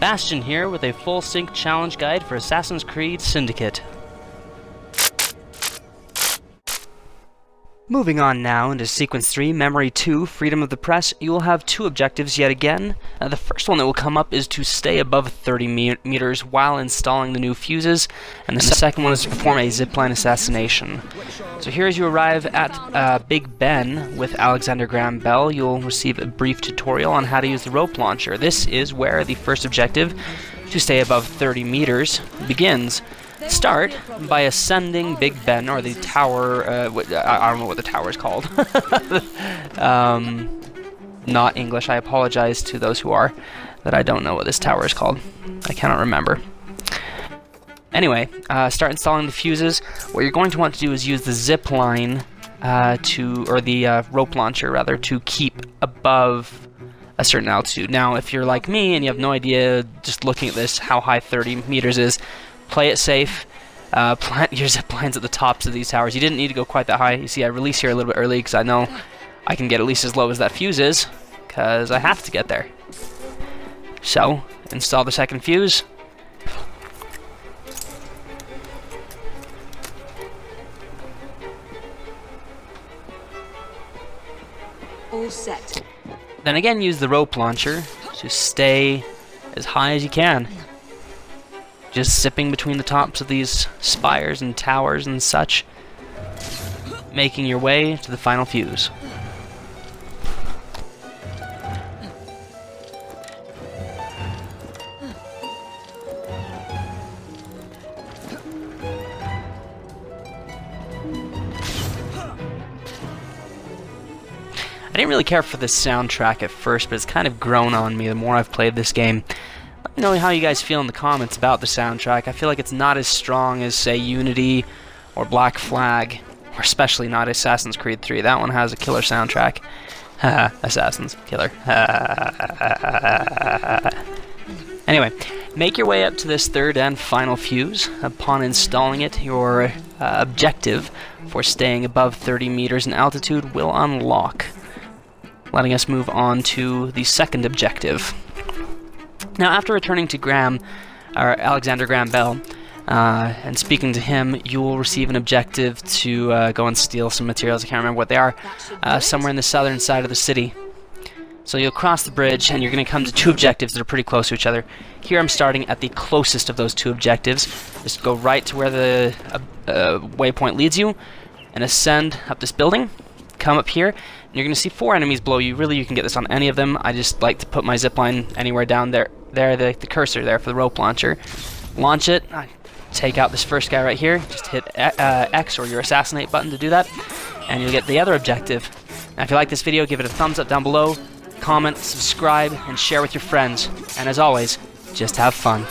Bastion here with a full sync challenge guide for Assassin's Creed Syndicate. Moving on now into Sequence 3, Memory 2, Freedom of the Press, you will have two objectives yet again. The first one that will come up is to stay above 30 meters while installing the new fuses, and the second one is to perform a zipline assassination. So here as you arrive at Big Ben with Alexander Graham Bell, you'll receive a brief tutorial on how to use the rope launcher. This is where the first objective, to stay above 30 meters, begins. Start by ascending Big Ben, or the tower, I don't know what the tower is called. Not English, I apologize to those who are, that I don't know what this tower is called. I cannot remember. Anyway, start installing the fuses. What you're going to want to do is use the zip line or the rope launcher rather, to keep above a certain altitude. Now, if you're like me and you have no idea, just looking at this, how high 30 meters is, play it safe. Plant your zip lines at the tops of these towers. You didn't need to go quite that high. You see, I release here a little bit early because I know I can get at least as low as that fuse is, because I have to get there. So, install the second fuse. All set. Then again, use the rope launcher to stay as high as you can. Just zipping between the tops of these spires and towers and such, making your way to the final fuse. I didn't really care for this soundtrack at first, but it's kind of grown on me the more I've played this game. Let me know how you guys feel in the comments about the soundtrack. I feel like it's not as strong as, say, Unity or Black Flag, or especially not Assassin's Creed 3. That one has a killer soundtrack. Assassin's killer. Anyway, make your way up to this third and final fuse. Upon installing it, your objective for staying above 30 meters in altitude will unlock, letting us move on to the second objective. Now, after returning to Alexander Graham Bell, and speaking to him, you will receive an objective to go and steal some materials. I can't remember what they are, somewhere in the southern side of the city. So you'll cross the bridge, and you're going to come to two objectives that are pretty close to each other. Here I'm starting at the closest of those two objectives. Just go right to where the waypoint leads you, and ascend up this building. Come up here, and you're going to see 4 enemies below you. Really, you can get this on any of them. I just like to put my zipline anywhere down there. The cursor there for the rope launcher. Launch it. Take out this first guy right here. Just hit X or your assassinate button to do that, and you'll get the other objective. Now, if you like this video, give it a thumbs up down below. Comment, subscribe, and share with your friends. And as always, just have fun.